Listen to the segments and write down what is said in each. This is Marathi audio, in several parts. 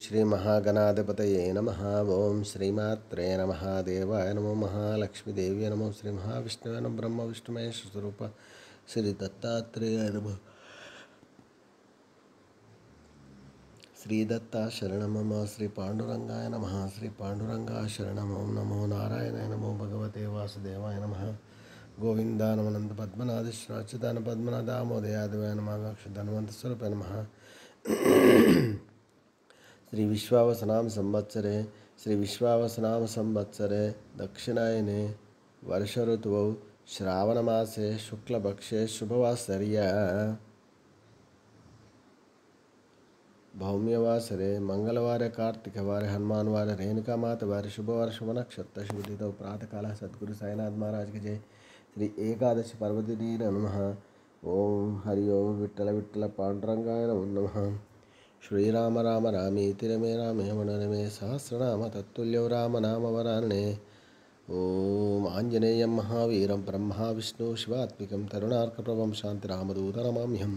श्री महागणाधिपतये नमः। ओं श्रीमात्रे नमः। देवाय नमो महालक्ष्मीदेव्यै नमो श्री महाविष्णुवे नमः। ब्रह्म विष्णु महेश स्वरूप श्री दत्तात्रेयाय नमः। श्री दत्ता शरणं मम। श्री पांडुरंगाय नमः। श्री पांडुरंगाय शरणं। ओं नमो नारायणाय नमो भगवते वासुदेवाय नमः। गोविन्दानमनंत पद्मनाभश्रीनाथ पद्मनाभ दामोदयादेवाय नमः। अक्षधन्वंत स्वरूपाय नमः। श्री विश्वावसनाम संवत्सरे दक्षिणायने वर्ष ऋतुवौ श्रावणमासे शुक्लपक्षे शुभवासर्या भौम्यवासरे मंगलवार कार्तिकवार हनुमानवार रेणुकामातवार शुभवार शुभ नक्षत्र शुभ तिथौ प्रातःकाल सद्गुरु साईनाथ महाराज की जय। श्री एकादशी पर्वदिनी नमः। ओम हरि ओम विठ्ठल विठ्ठल पांडुरंगाय नमो नमः। श्रीराम राम रामेति रमे रामे मनोरमे सहस्रनाम तत्तुल्यो राम नाम वरानने। ओम आंजनेयं महावीरं ब्रह्मा विष्णु शिवात्मिकं तरुणार्कप्रभं शान्तिरामदूतं नमाम्यहं।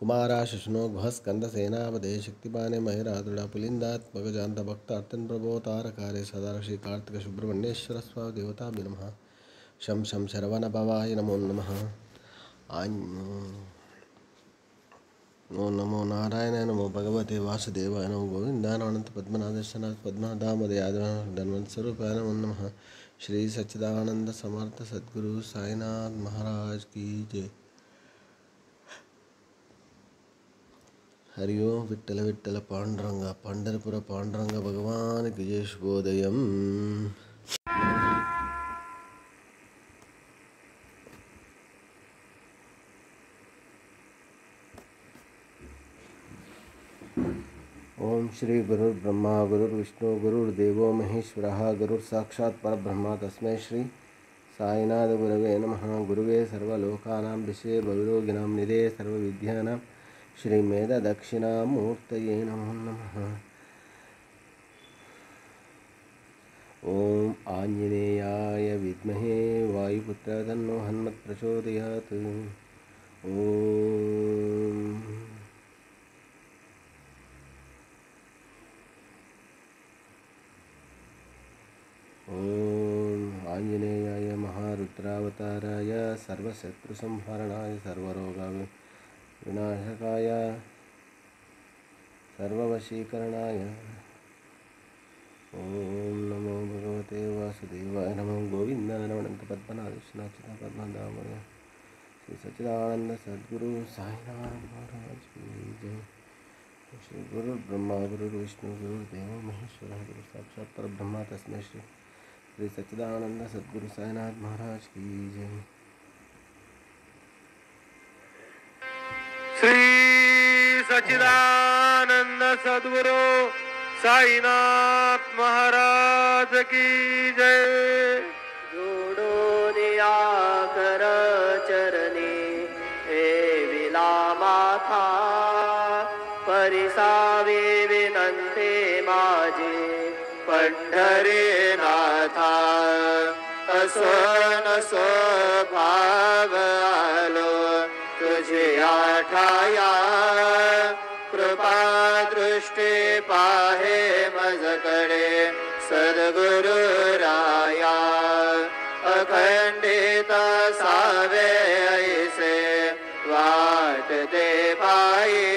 कुमाराशुष्णो घस्कन्दसेनापदे शक्तिपाने महेरादृढा पुलिन्दात्मकजान्तभक्तार्तन् प्रभोतारकारे सदा श्री कार्तिक सुब्रह्मण्येश्वर स्वामी देवताभ्यो नमः। शं शं शरवणभवाय नमो नमः। ओं नमो नारायणाय नमो भगवते वासुदेवाय नमो गोविन्दानंत पद्मनाभश्रीनाथ पद्मनाभ दामोदयादेवाय धन्वंत स्वरूपाय नमो नमः। श्री सच्चिदानंद समर्थ सद्गुरु साईनाथ महाराज की जय। हरि ओम विठ्ठल विठ्ठल पांडुरंगा पंढरपुर पांडुरंग भगवान की जय। शुभोदयम्। ओम श्री गुरुर्ब्रह्मा गुरुर्विष्णु गुरुर्देवो महेश्वरः गुरुर्साक्षात् परब्रह्म तस्मै श्री साईनाथ गुरवे नमः। गुरुवे सर्वलोकानां विषये भवरोगिणां निधे सर्वविद्यानां श्रीमेधदक्षिणामूर्तये नमो नमः। ओम आंजनेयाय विद्महे वायुपुत्राय तन्नो हनुमत् प्रचोदयात्। ओम ओम आंजनेयाय महारुद्रावताराय सर्वशत्रुसंहरणाय सर्वरोगविनाशकाय सर्ववशीकरणाय ओम नमो भगवते वासुदेवाय नमो गोविन्दानंत पद्मनाभश्रीनाथ पद्मनाभ श्री सच्चिदानंद सद्गुरु साईनाथ महाराज की जय। श्री गुरु ब्रह्मा गुरु विष्णु गुरुदेव महेश्वर गुरु साक्षात् परब्रह्म तस्मै श्री सच्चिदानंद सद्गुरु साईनाथ महाराज की जय। श्री सच्चिदानंद सद्गुरु साईनाथ महाराज की जय। जोडोनिया कर चरणी हे विला माथा परिसावी विनंती माझी पंढरी नाथा। असन स्वभाव आलो तुझे आठाया कृपा दृष्टी पाहे मजकडे सद्गुरु राया। अखंडित सावे ऐसे वाट दे पायी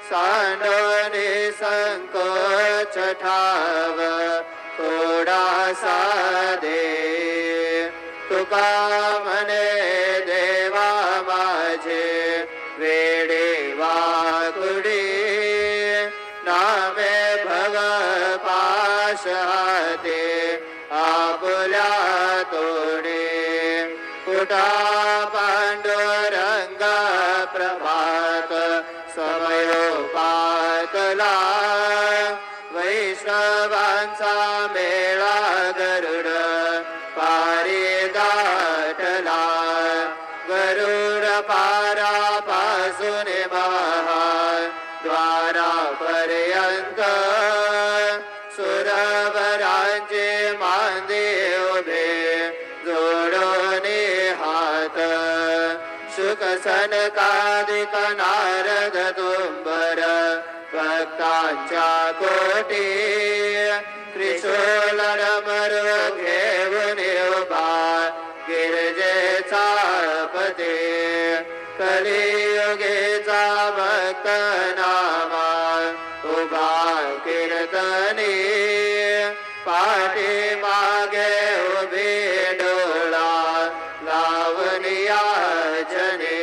सांडवणे संकोच ठाव थोडासा दे। तुका म्हणे देवा माझे वेडे वाकुडी नामे भव पाश हाते आपुल्या तोडे। कुठा पांडुरंग प्रभात समयोपातला वैष्णवांचा मेळा गरुड पारी दाटला। गरुड पारापासून महाद्वारापर्यंत सुरवरांचे मांदे उभे जोडोने हात। शुक सनकादिक नारद तुंबर भक्तांच्या कोटी त्रिशूल डमरू घेऊन उभा गिरजेचा पते कलियुगेचा भक्त नामा उभा कीर्तनी पाठी मागे उभी डोळा लावनिया जने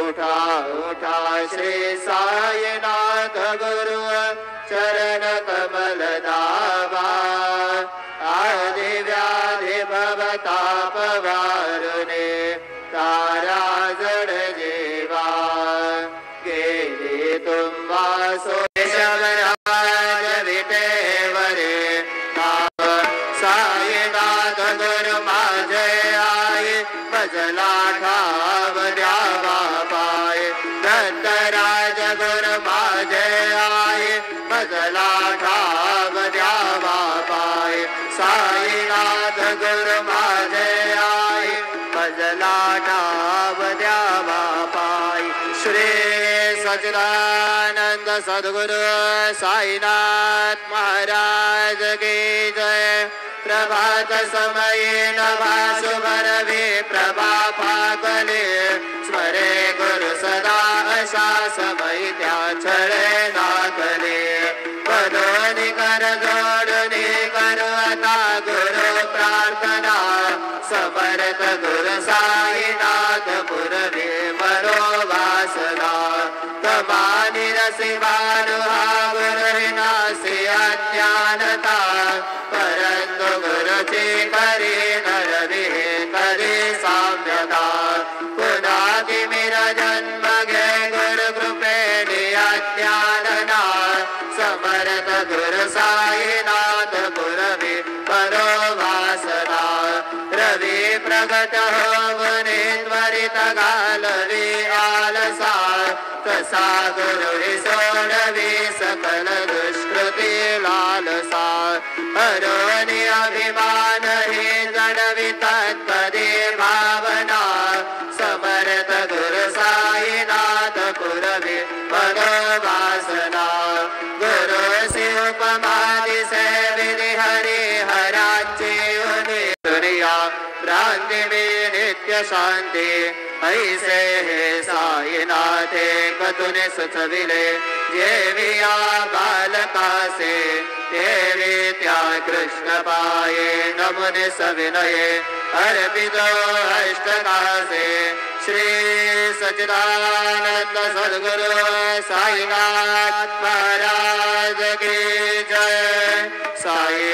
उठा उठा श्री साईनाथ गुरु चरण कमल दावा आदि व्याधि भवताप वारुणे तारा जड जीवा गेली तुम्हा सोशवराज विटेवरे साईनाथ गुरु माझे आई भजला ठाव द्यावा पाय दत्तराज गुरु माझे आई भजला ठाव द्यावा पाय साईनाथ गुरु माझे आई भजला ठाव द्यावा पाय श्री सच्चिदानंद सद्गुरु साईनाथ महाराज की जय प्रभात समये नभा शुभरवे प्रभा फागले स्मरे गुरु सदा अशा समय त्या छळे नागले पदोनी कर जोडणी करू आता गुरु प्रार्थना समर्थ गुरु साईनाथ पुरवे बरो वासना तमानी रसिवानु हा गुरु नासी अज्ञानता परंतु गुरुची करी नरवी करी साम्यता पुन्हा तिमिर जन्म घे गुरु कृपेने अज्ञानना समर्थ गुरु साईनाथ पुरवी परो वासना रवी प्रगट होवने त्वरित घालवी आलसा तसा गुरु सोडवी सकल दुष्कृती लालसा हरोनि अभिमान हे जडवी तत्पदे भावना समर्थ गुरु साईनाथ पुरवी परो वासना गुरु से उपमा दिसे विधि हरि हराचे उन्हे दुनिया भ्रांति में नित्य शांति ऐसे हे साईनाथे कतुने सुचविले जेविया बालका से तेरे त्या कृष्ण पाये नमुने सविनये अर्पितो अष्टका से श्री सच्चिदानंद सद्गुरु साईनाथ महाराज की जय साई